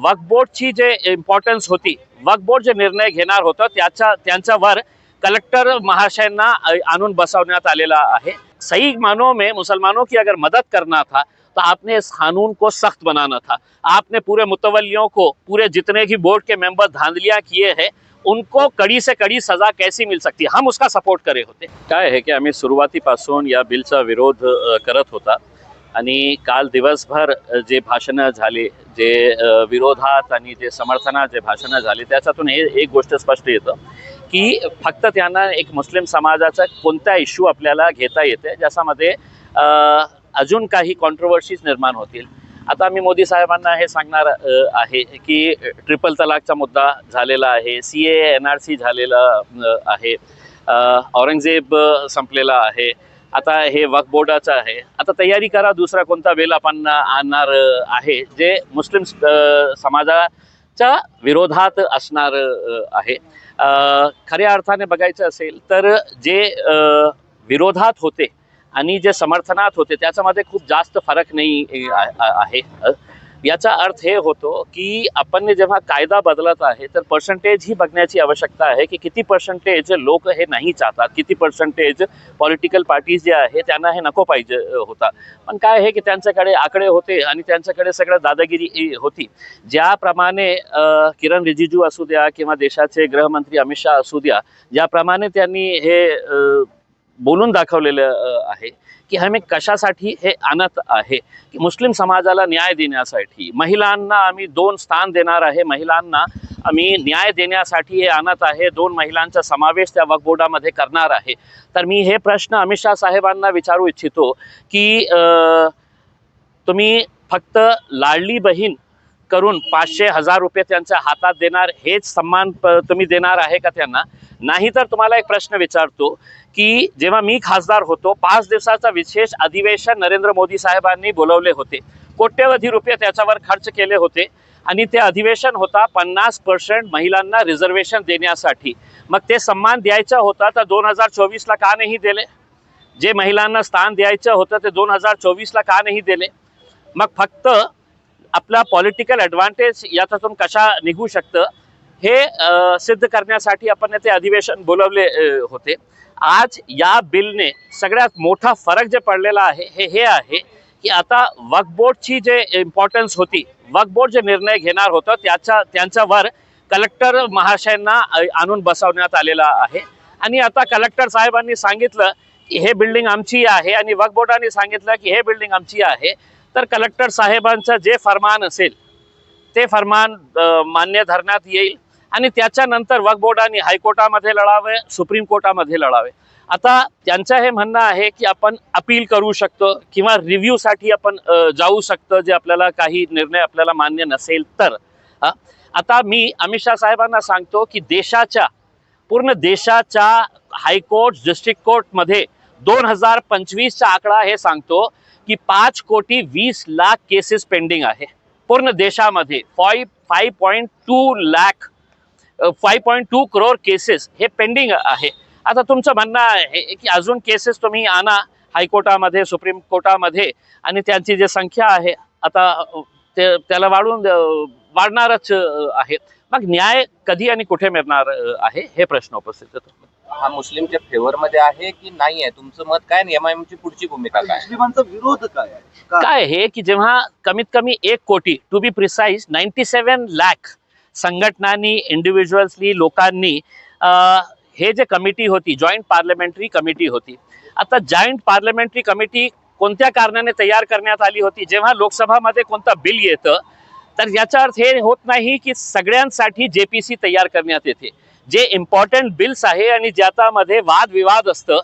वक्फ बोर्डची जे इम्पॉर्टन्स होती, वक्फ बोर्ड जे निर्णय घेणार होतं त्यांच्यावर कलेक्टर महाशयांना आणून बसवण्यात आलेला है। सही मानों में मुसलमानों की अगर मदद करना था तो आपने इस कानून को सख्त बनाना था। आपने पूरे मुतवल्लियों को, पूरे जितने भी बोर्ड के मेंबर धांधलियां किए हैं, उनको कड़ी से कड़ी सजा कैसी मिल सकती, हम उसका सपोर्ट करे होते। काय आहे की आम्ही सुरुवातीपासून या बिलचा विरोध करत होता आणि काल दिवसभर जे भाषणं झाले, जे विरोधात आणि जे समर्थनात जे भाषणं झाली, त्याच्यातून एक गोष्ट स्पष्ट येतं की फक्त त्यांना एक मुस्लिम समाजाचा कोणता इश्यू आपल्याला घेता येते ज्याच्यामध्ये अजून काही कॉन्ट्रोवर्सीज निर्माण होतील। आता मी मोदी साहेबांना हे सांगणार आहे की ट्रिपल तलाकचा मुद्दा झालेला आहे, CAA NRC झालेला आहे, औरंगजेब संपलेला आहे, आता हे वक्फ बोर्डाचं आहे। आता तयारी करा, दुसरा कोणता बिल आपण आणणार आहे जे मुस्लिम समाजाच्या विरोधात असणार आहे। खऱ्या अर्थाने बघायचं असेल तर जे विरोधात होते आणि जे समर्थनात होते त्याच्यामध्ये खूप जास्त फरक नाही आहे। याचा अर्थ हे होतो की आपण जेव्हा कायदा बदलत आहे तर पर्सेंटेज ही बघण्याची आवश्यकता आहे की किती पर्सेंटेज लोक हे नाही चाहतात, किती पर्सेंटेज पॉलिटिकल पार्टीज जे आहे त्यांना हे नको पाहिजे होता। पण काय आहे की त्यांच्याकडे आकडे होते आणि त्यांच्याकडे सगळं दादागिरी होती। ज्याप्रमाणे किरण रिजिजू असू द्या किंवा देशाचे गृहमंत्री अमित शाह असू द्या, ज्याप्रमाणे त्यांनी हे बोलून दाखवलेलं आहे की आम्ही कशासाठी हे आणत आहे की मुस्लिम समाजाला न्याय देण्यासाठी, महिलांना आम्ही 2 स्थान देणार आहे, महिलांना आम्ही न्याय देण्यासाठी हे आणत आहे, 2 महिलांचा समावेश त्या वक्फ बोर्डामध्ये करणार आहे। तर मी हे प्रश्न अमित शाह साहेबांना विचारू इच्छितो की तुम्ही फक्त लाडली बहीण करून 500-1000 रुपये त्यांच्या हातात देणार, हेच सन्मान तुम्ही देणार आहे का त्यांना? नाही तर तुम्हाला एक प्रश्न विचारतो की जेव्हा मी खासदार होतो 5 दिवसाचा विशेष अधिवेशन नरेंद्र मोदी साहेबांनी बोलवले होते, कोट्यवधी रुपये त्याच्यावर खर्च केले होते आणि ते अधिवेशन होता 50% महिलांना रिझर्वेशन देण्यासाठी। मग ते सन्मान द्यायचा होता तर 2024ला का नाही दिले? जे महिलांना स्थान द्यायचं होतं ते 2024ला का नाही दिले? मग फक्त आपला पॉलिटिकल ॲडव्हान्टेज याच्यातून कशा निघू शकतं हे सिद्ध करण्यासाठी आपण ते अधिवेशन बोलवले होते। आज या बिलने सगळ्यात मोठा फरक जे पडलेला आहे हे आहे की आता वक्फ बोर्डची जे इम्पॉर्टन्स होती, वक्फ बोर्ड जे निर्णय घेणार होतं त्यांच्यावर कलेक्टर महाशयांना आणून बसवण्यात आलेला आहे आणि आता कलेक्टर साहेबांनी सांगितलं की हे बिल्डिंग आमची आहे आणि वक्फ बोर्डाने सांगितलं की हे बिल्डिंग आमची आहे। तर कलेक्टर साहेबांचं जे फरमान असेल ते फरमान मान्य धरण्यात येईल आणि त्याच्यानंतर वक्फ बोर्डाने हायकोर्टामध्ये लढावे, सुप्रीम कोर्टामध्ये लढावे। आता त्यांचं हे म्हणणं आहे की आपण अपील करू शकतो किंवा रिव्ह्यूसाठी आपण जाऊ शकतो, जे आपल्याला काही निर्णय आपल्याला मान्य नसेल तर। आता मी अमित शाह साहेबांना सांगतो की पूर्ण देशाच्या हायकोर्ट, डिस्ट्रिक्ट कोर्टमध्ये 2025चा आकडा हे सांगतो की 5,20,00,000 केसेस पेंडिंग आहे पूर्ण देशामध्ये। 5.2 करोड केसेस हे पेंडिंग आहे। आता तुमचं म्हणणं आहे की अजून केसेस तुम्ही आणा हायकोर्टामध्ये, सुप्रीम कोर्टामध्ये आणि त्यांची जी संख्या आहे आता त्याला वाढणारच आहे। मग न्याय कधी आणि कुठे मिळणार आहे हे प्रश्न उपस्थित होतो। हा मुस्लिमच्या फेवर मध्ये आहे की नाही आहे? तुमचं मत काय? एमआयएमची पुढची भूमिका काय? मुस्लिमांचा विरोध काय आहे की जेव्हा कमीत कमी 1 कोटी, टू बी प्रिसाइज 97 लाख संघटनांनी, इंडिव्हिज्युअल्सनी, लोकांनी हे जे कमिटी होती, जॉईंट पार्लमेंटरी कमिटी होती। आता जॉईंट पार्लमेंटरी कमिटी कोणत्या कारणाने तयार करण्यात आली होती? जेव्हा लोकसभामध्ये कोणता बिल येतं तर याचा अर्थ हे होत नाही की सगळ्यांसाठी JPC तयार करण्यात येते। जे इम्पॉर्टंट बिल्स आहे आणि ज्याच्यामध्ये वादविवाद असतं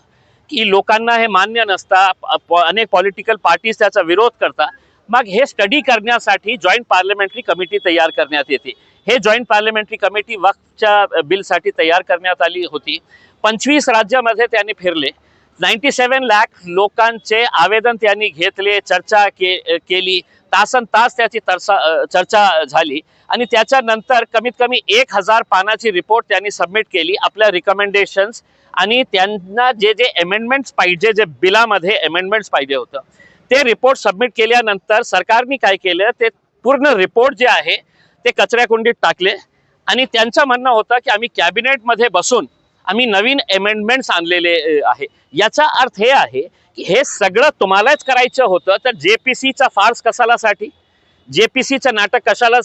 की लोकांना हे मान्य नसतं, अनेक पॉलिटिकल पार्टीज त्याचा विरोध करतात, मग हे स्टडी करण्यासाठी जॉईंट पार्लमेंटरी कमिटी तयार करण्यात येते। हे जॉईंट पार्लमेंटरी कमिटी वक्फच्या बिलसाठी तयार करण्यात आली होती। 25 राज्यामध्ये त्यांनी फिरले, 97 लाख लोकांचे आवेदन त्यांनी घेतले, चर्चा केली, तासन तास त्याची चर्चा झाली आणि त्याच्यानंतर कमीत कमी 1000 पानाची रिपोर्ट त्यांनी सबमिट केली, आपल्या रिकमेंडेशन्स आणि त्यांना जे अमेंडमेंट्स पाहिजे, जे बिलामध्ये अमेंडमेंट्स पाहिजे होतं ते रिपोर्ट सबमिट केल्यानंतर सरकारने काय केलं, ते पूर्ण रिपोर्ट जे आहे ते कचऱ्या कुंडीत टाकले आणि त्यांचं म्हणणं होतं की आम्ही कॅबिनेटमध्ये बसून आम्ही नवीन अमेंडमेंट्स आणलेले आहे. याचा अर्थ हे आहे की हे सगळं तुम्हालाच करायचं होतं, तर JPCचा फार्स कशालासाठी, JPCचं नाटक कशाला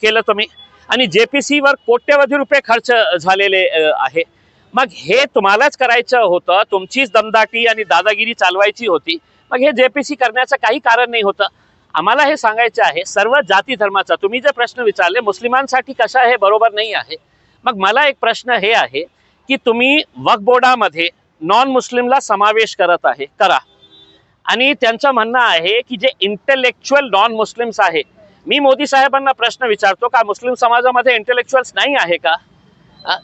केलं तुम्ही, आणि JPCवर कोट्यवधी रुपये खर्च झालेले आहे. मग हे तुम्हालाच करायचं होतं, तुमचीच दमदाटी आणि दादागिरी चालवायची होती. मग हे JPC करण्याचं काही कारण नाही होतं. आम्हाला हे सांगायचं आहे सर्व जाती धर्माचा, तुम्ही जे प्रश्न विचारले मुस्लिमांसाठी कशा हे बरोबर नाही आहे. मग मला एक प्रश्न हे आहे की तुम्ही वक्फ बोर्डामध्ये नॉन मुस्लिमला समावेश करत आहे, करा. आणि त्यांचं म्हणणं आहे की जे इंटेलेक्च्युअल नॉन मुस्लिम्स आहे, मी मोदी साहेबांना प्रश्न विचारतो का मुस्लिम समाजामध्ये इंटेलेक्च्युअल्स नाही आहे का?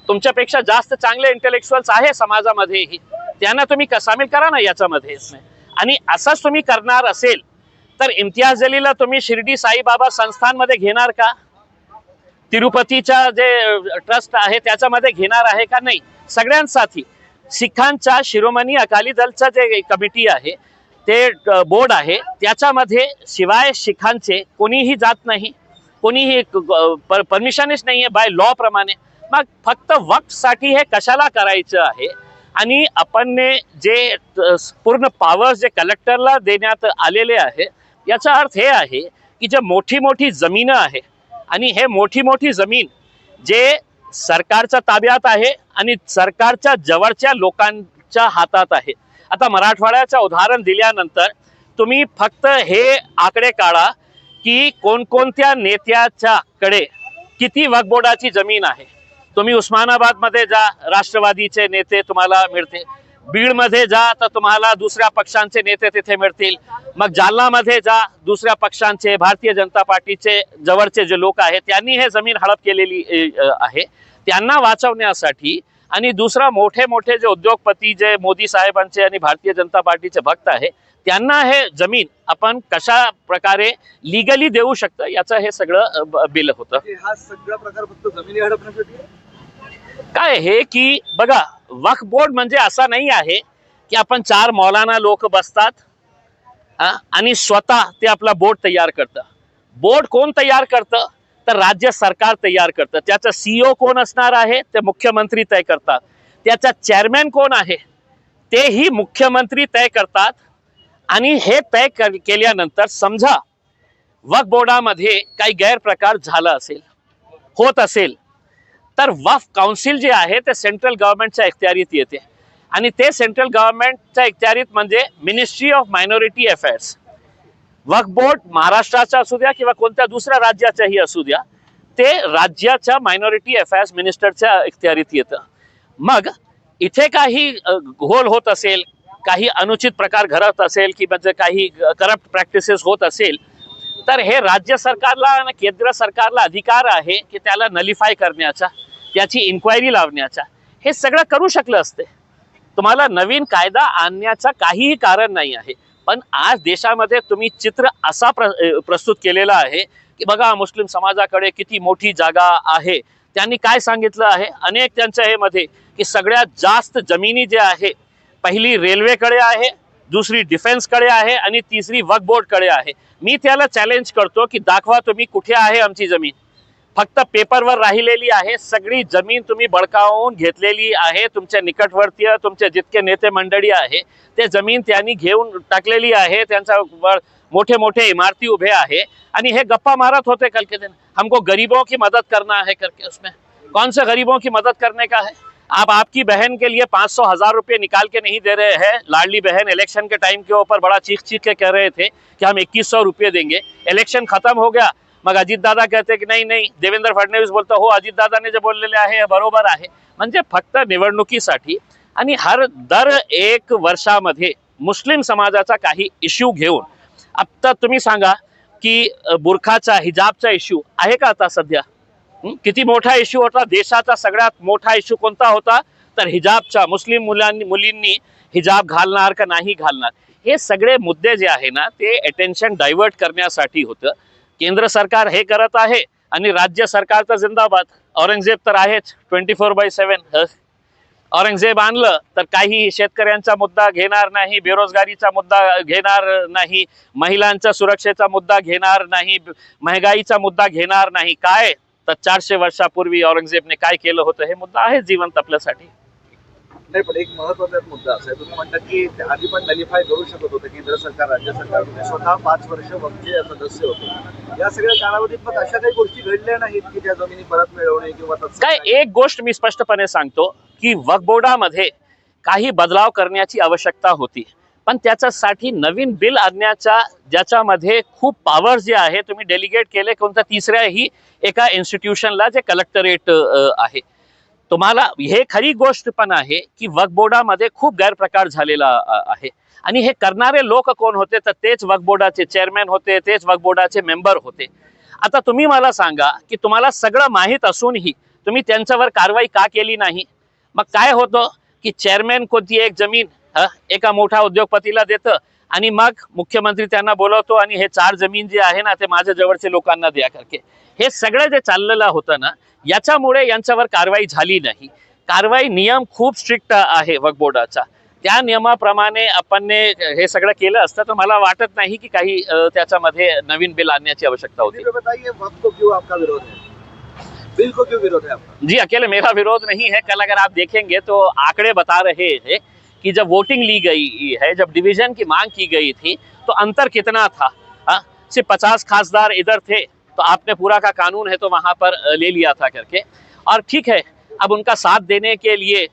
तुमच्यापेक्षा जास्त चांगले इंटेलेक्च्युअल्स आहे समाजामध्येही, त्यांना तुम्ही सामील करा ना याच्यामध्ये. आणि असंच तुम्ही करणार असेल तर इम्तियाज जलीलला तुम्ही शिर्डी साईबाबा संस्थानमध्ये घेणार का? तिरुपतीचा जे ट्रस्ट आहे त्याच्यामध्ये घेणार आहे का? नाही. सगळ्यांसाठी सिखांच्या शिरोमणी अकाली दलचं जे कमिटी आहे, ते बोर्ड आहे, त्याच्यामध्ये शिवाय शिखांचे कोणीही जात नाही, कोणीही परमिशनच नाही आहे बाय लॉ प्रमाणे. मग फक्त वक्फसाठी हे कशाला करायचं आहे? आणि आपण जे पूर्ण पॉवर्स जे कलेक्टरला देण्यात आलेले आहे, याचा अर्थ हे आहे की जे मोठी मोठी जमीन आहे आणि हे मोठी मोठी जमीन जे सरकारच्या ताब्यात आहे आणि सरकारच्या जवळच्या लोकांच्या हातात आहे. आता मराठवाड्याचं उदाहरण दिल्यानंतर तुम्ही फक्त हे आकडे काढा की कोणकोणत्या नेत्याच्याकडे किती वक्फ बोर्डाची जमीन आहे. तुम्ही उस्मानाबादमध्ये जा, राष्ट्रवादीचे नेते तुम्हाला मिळते. बीडमध्ये जा तर तुम्हाला दुसऱ्या पक्षांचे नेते तिथे मिळतील. मग जालनामध्ये जा, दुसऱ्या पक्षांचे, भारतीय जनता पार्टीचे जवळचे जे लोक आहेत त्यांनी हे जमीन हडप केलेली आहे. त्यांना वाचवण्यासाठी आणि दुसरा मोठे मोठे जे उद्योगपती जे मोदी साहेबांचे आणि भारतीय जनता पार्टीचे भक्त आहे, त्यांना हे जमीन आपण कशा प्रकारे लिगली देऊ शकतो याचं हे सगळं बिल होतं. हा सगळा प्रकार फक्त जमिनी हडपण्यासाठी काय हे की बघा, वक्फ बोर्ड म्हणजे असा नाही आहे की आपण 4 मौलाना लोक बसतात आणि स्वतः ते आपला बोर्ड तयार करतं. बोर्ड कोण तयार करतं? तर राज्य सरकार तयार करतं. त्याचा CEO कोण असणार आहे ते मुख्यमंत्री तय करतात. त्याचा चेअरमॅन कोण आहे तेही मुख्यमंत्री तय करतात. आणि हे तय केल्यानंतर समजा वक्फ बोर्डामध्ये काही गैरप्रकार झाला असेल, होत असेल, तर वक्फ काउन्सिल जे आहे ते सेंट्रल गव्हर्नमेंटच्या इख्तियारीत येते. आणि ते सेंट्रल गव्हर्नमेंटच्या इख्तियारीत म्हणजे ministry of minority affairs. Waqf board महाराष्ट्राचा असू द्या किंवा कोणत्या दुसऱ्या राज्याचाही असू द्या, ते राज्याच्या मायनॉरिटी अफेअर्स मिनिस्टरच्या इख्तियारीत येतं. मग इथे काही घोल होत असेल, काही अनुचित प्रकार घडत असेल की म्हणजे काही करप्ट प्रॅक्टिसेस होत असेल, तर हे राज्य सरकारला आणि केंद्र सरकारला अधिकार आहे की त्याला नलिफाय करण्याचा, त्याची इन्क्वायरी लावण्याचा. हे सगळं करू शकलं असते. तुम्हाला नवीन कायदा आणण्याचा काहीही कारण नाही आहे. पण आज देशामध्ये तुम्ही चित्र असा प्रस्तुत केलेला आहे की बघा मुस्लिम समाजाकडे किती मोठी जागा आहे. त्यांनी काय सांगितलं आहे अनेक त्यांच्या हे मध्ये की सगळ्यात जास्त जमिनी जे आहे, पहिली रेल्वेकडे आहे, दुसरी डिफेन्सकडे आहे आणि तिसरी वक्फ बोर्डकडे आहे. मी त्याला चॅलेंज करतो की दाखवा तुम्ही कुठे आहे आमची जमीन. फक्त पेपरवर राहिलेली आहे. सगळी जमीन तुम्ही बळकावून घेतलेली आहे. तुमच्या निकटवर्तीय तुमचे जितके नेते मंडळी आहे ते जमीन त्यांनी घेऊन टाकलेली आहे. त्यांचा मोठे मोठे इमारती उभे आहे आणि हे गप्पा मारत होते कल के दिन हमको गरीबों की मदद करना है करके. उसमें कौन से गरीबों की मदद करने का है? आप आपकी बहन के लिए 500,000 रुपये निकाल के नहीं दे रहे हैं. लाडली बहन इलेक्शन के टाइम के ऊपर बड़ा चीख के कह रहे थे कि हम 2100 रुपये देंगे. इलेक्शन खत्म हो गया, मग अजित दादा कहते की नाही, देवेंद्र फडणवीस बोलतो हो अजित दादाने जे बोललेले आहे बरोबर आहे. म्हणजे फक्त निवडणुकीसाठी आणि दर 1 वर्षामध्ये मुस्लिम समाजाचा काही इश्यू घेऊन. आता तुम्ही सांगा की बुरखाचा, हिजाबचा इश्यू आहे का आता सध्या? किती मोठा इश्यू होता. देशाचा सगळ्यात मोठा इश्यू कोणता होता? तर हिजाबचा. मुस्लिम मुलींनी हिजाब घालणार का नाही घालणार, हे सगळे मुद्दे जे आहे ना ते अटेन्शन डायव्हर्ट करण्यासाठी होतं. केंद्र सरकार हे करत आहे आणि राज्य सरकारचा जिंदाबाद. औरंगजेब तर आहेच 24/7. औरंगजेब आणलं तर काही शेतकऱ्यांचा मुद्दा घेणार नाही, बेरोजगारीचा मुद्दा घेणार नाही, महिलांचा सुरक्षेचा मुद्दा घेणार नाही, महागाईचा मुद्दा घेणार नाही. काय तर 400 वर्षापूर्वी औरंगजेबने काय केलं होतं हे मुद्दा आहे जिवंत आपल्यासाठी. नाही, पण एक महत्वाचा मुद्दा असा आहे, तुम्ही म्हणतात की ते आधी पण नलिफाय करू शकत होतं केंद्र सरकार, राज्य सरकार, तुम्ही स्वतः 5 वर्ष वक्फचे सदस्य होते. या सगळ्या कालावधीत मग अशा काही गोष्टी घडल्या नाहीत की त्या जमिनी परत मिळवणे किंवा काय एक गोष्ट मी स्पष्टपणे सांगतो की वक्फ बोर्डामध्ये काही बदलाव करण्याची आवश्यकता होती, पण त्याच्यासाठी नवीन बिल आणण्याच्या ज्याच्यामध्ये खूप पॉवर जे आहे तुम्ही डेलिगेट केले कोणत्या तिसऱ्याही एका इन्स्टिट्यूशनला जे कलेक्टरेट आहे. तुम्हाला हे खरी गोष्ट पण आहे की वक्फ बोर्डामध्ये खूप गैरप्रकार झालेला आहे आणि हे करणारे लोक कोण होते तर तेच वक्फ बोर्डाचे चेअरमॅन होते, तेच वक्फ बोर्डाचे मेंबर होते. आता तुम्ही मला सांगा की तुम्हाला सगळं माहीत असूनही तुम्ही त्यांच्यावर कारवाई का केली नाही? मग काय होतं की चेअरमॅन कोणती एक जमीन एका मोठ्या उद्योगपतीला देतं आणि मग मुख्यमंत्री त्यांना बोलवतो आणि हे 4 जमीन जे आहे ना ते माझ्या जवळचे लोकांना द्या करके. हे सगळं जे चाललेलं होतं ना याच्यामुळे यांच्यावर कारवाई झाली नाही. कारवाई नियम खूप स्ट्रिक्ट आहे वक्फ बोर्डाचा, त्या नियमाप्रमाणे आपण हे सगळं केलं असतं तर मला वाटत नाही की काही त्याच्यामध्ये नवीन बिल आणण्याची आवश्यकता होती. बताइए वक्फ को क्यों आपका विरोध है, बिल को क्यों विरोध है आपका? जी अकेले मेरा विरोध नहीं है. कल अगर आप देखेंगे तो आंकड़े बता रहे हैं कि जब वोटिंग ली गई है, जब डिवीजन की मांग की गई थी तो अंतर कितना था. सिर्फ 50 खासदार इधर थे तो आपने पूरा का कानून है तो वहां पर ले लिया था करके. और ठीक है, अब उनका साथ देने के लिए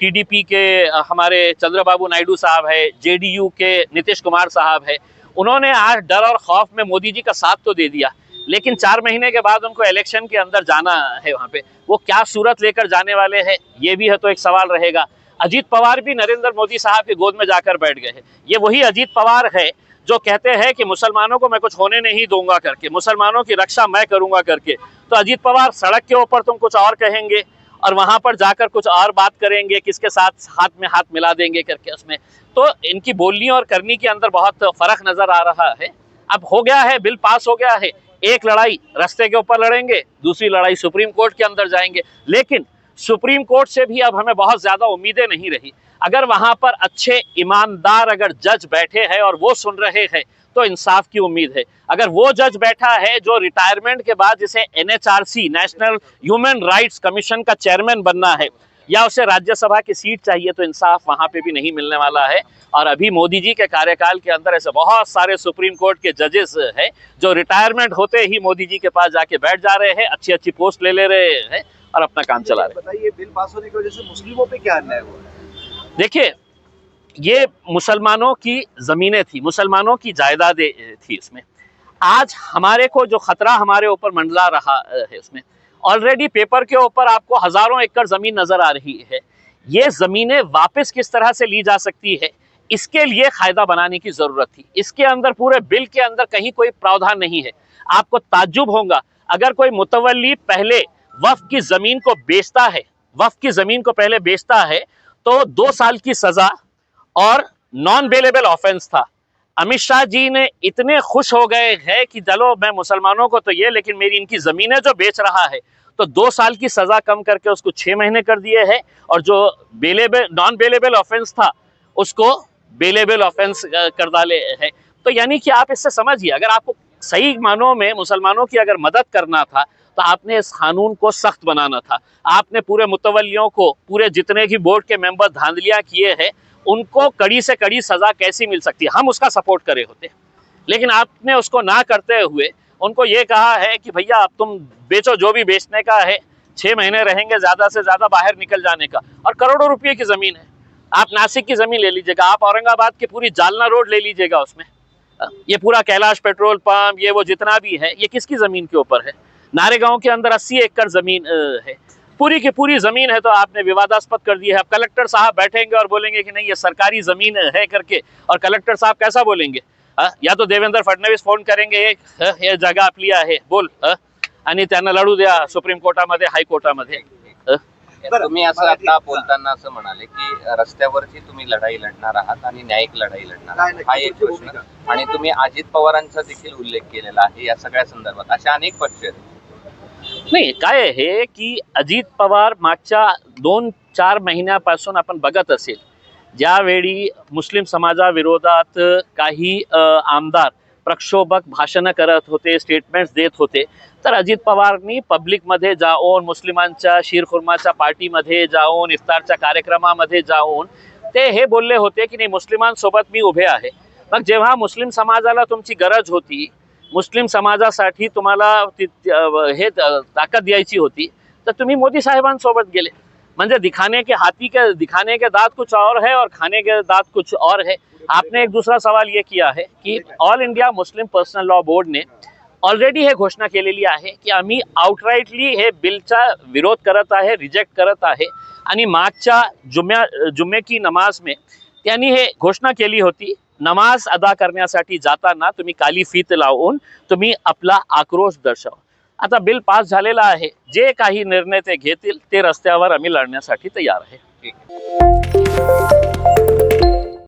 टीडीपी के हमारे चंद्रबाबू नायडू साहब है, जेडीयू के नीतीश कुमार साहब है, उन्होंने आज डर और खौफ में मोदी जी का साथ तो दे दिया, लेकिन 4 महीने के बाद उनको इलेक्शन के अंदर जाना है. वहां पे वो क्या सूरत लेकर जाने वाले हैं ये भी है तो एक सवाल रहेगा. अजीत पवार भी नरेंद्र मोदी साहब की गोद में जाकर बैठ गए हैं. ये वही अजीत पवार है जो कहते हैं कि मुसलमानों को मैं कुछ होने नहीं दूंगा करके, मुसलमानों की रक्षा मैं करूंगा करके. तो अजीत पवार सड़क के ऊपर तुम कुछ और कहेंगे और वहां पर जाकर कुछ और बात करेंगे, किसके साथ हाथ में हाथ मिला देंगे करके उसमें. तो इनकी बोलनी और करनी के अंदर बहुत फर्क नजर आ रहा है. अब हो गया है, बिल पास हो गया है, एक लड़ाई रास्ते के ऊपर लड़ेंगे, दूसरी लड़ाई सुप्रीम कोर्ट के अंदर जाएंगे. लेकिन सुप्रीम कोर्ट से भी अब हमें बहुत ज्यादा उम्मीदें नहीं रही. अगर वहां पर अच्छे ईमानदार अगर जज बैठे हैं और वो सुन रहे हैं तो इंसाफ की उम्मीद है. अगर वो जज बैठा है जो रिटायरमेंट के बाद जिसे NHRC national human rights commission का चेयरमैन बनना है या उसे राज्यसभा की सीट चाहिए तो इंसाफ वहां पे भी नहीं मिलने वाला है. और अभी मोदी जी के कार्यकाल के अंदर ऐसे बहुत सारे सुप्रीम कोर्ट के जजेस हैं जो रिटायरमेंट होते ही मोदी जी के पास जाके बैठ जा रहे हैं, अच्छी अच्छी पोस्ट ले रहे हैं और अपना काम चला रहे हैं. बताइए बिल पास होने की वजह से मुस्लिमों पे क्या अन्याय हुआ है? देखिए, ये मुसलमानों की जमीनें थी, मुसलमानों की जायदादें थी. इसमें आज हमारे को जो खतरा हमारे ऊपर मंडला रहा है उसमें ऑलरेडी पेपर के ऊपर आपको हजारों एकड़ जमीन नजर आ रही है. ये जमीनें वापस किस तरह से ली जा सकती है इसके लिए कायदा बनाने की जरूरत थी. इसके अंदर पूरे बिल के अंदर कहीं कोई प्रावधान नहीं है. आपको ताज्जुब होगा अगर कोई मुतवल्ली पहले वक्फ की जमीन को बेचता है, वक्फ की जमीन को पहले बेचता है तो 2 साल की सजा और नॉन बेलेबल ऑफेंस था. अमित शाह जी ने इतने खुश हो गए हैं कि चलो मैं मुसलमानों को तो ये, लेकिन मेरी इनकी जमीनें जो बेच रहा है तो 2 साल की सजा कम करके उसको 6 महीने कर दिए है और जो बेलेबल नॉन बेलेबल ऑफेंस था उसको बेलेबल ऑफेंस कर डाले है. तो यानी कि आप इससे समझिए, अगर आपको सही मानों में मुसलमानों की अगर मदद करना था तो आपने इस कानून को सख्त बनाना था. आपने पूरे मुतवल्लियों को, पूरे जितने भी बोर्ड के मेंबर धांधलियां किए हैं उनको कड़ी से कड़ी सजा कैसी मिल सकती है, हम उसका सपोर्ट करे होते. लेकिन आपने उसको ना करते हुए उनको ये कहा है कि भैया अब तुम बेचो, जो भी बेचने का है, 6 महीने रहेंगे ज्यादा से ज्यादा बाहर निकल जाने का. और करोड़ों रुपये की जमीन है. आप नासिक की जमीन ले लीजिएगा, आप औरंगाबाद की पूरी जालना रोड ले लीजिएगा, उसमें ये पूरा कैलाश पेट्रोल पंप ये वो जितना भी है ये किसकी जमीन के ऊपर है? नारेगांव के अंदर 80 एकड़ जमीन है, पूरी की पूरी जमीन है तो आपने विवादास्पद कर दी है. अब कलेक्टर साहब बैठेंगे और बोलेंगे कि नहीं ये सरकारी जमीन है करके, और कलेक्टर साहब कैसा बोलेंगे? या तो देवेंद्र फडणवीस फोन करेंगे हे जागा आपली आहे बोल आणि त्यांना लढू द्या सुप्रीम कोर्टामध्ये, हायकोर्टामध्ये. तुम्ही असं आता बोलताना असं म्हणाले की रस्त्यावरची तुम्ही लढाई लढणार आहात आणि न्यायिक लढाई लढणार आहात, हा एक प्रश्न. आणि तुम्ही अजित पवारांचा देखील उल्लेख केलेला आहे या सगळ्या संदर्भात. अशा अनेक पक्ष आहेत. नाही, काय आहे की अजित पवार मागच्या 4 महिन्यापासून आपण बघत असेल, ज्यावेळी मुस्लिम समाजाविरोधात काही आमदार प्रक्षोभक भाषणं करत होते, स्टेटमेंट्स देत होते, तर अजित पवारनी पब्लिकमध्ये जाऊन, मुस्लिमांच्या शीरखुर्माच्या पार्टीमध्ये जाऊन, इफ्तारच्या कार्यक्रमामध्ये जाऊन ते हे बोलले होते की नाही, मुस्लिमांसोबत मी उभे आहे. मग जेव्हा मुस्लिम समाजाला तुमची गरज होती, मुस्लिम समाजासाठी तुम्हाला ताकद द्यायची होती, तर तुम्ही मोदी साहेबांसोबत गेले. म्हणजे दिखाने के दांत कुछ और है और खाने के दांत कुछ और है. आपने एक दूसरा सवाल ये किया है की all India Muslim personal law बोर्डने ऑलरेडी हे घोषणा केलेली आहे की आम्ही आउटराईटली हे बिलचा विरोध करत आहे, रिजेक्ट करत आहे. आणि मागच्या जुम्मे की नमाज में त्यांनी हे घोषणा केली होती, नमाज अदा करण्यासाठी जाताना तुम्ही काली फीत लावून तुम्ही आपला आक्रोश दर्शवा. आता बिल पास झालेला आहे, जे काही निर्णय ते घेतील ते रस्त्यावर आम्ही लढण्यासाठी तयार आहे. ठीक आहे.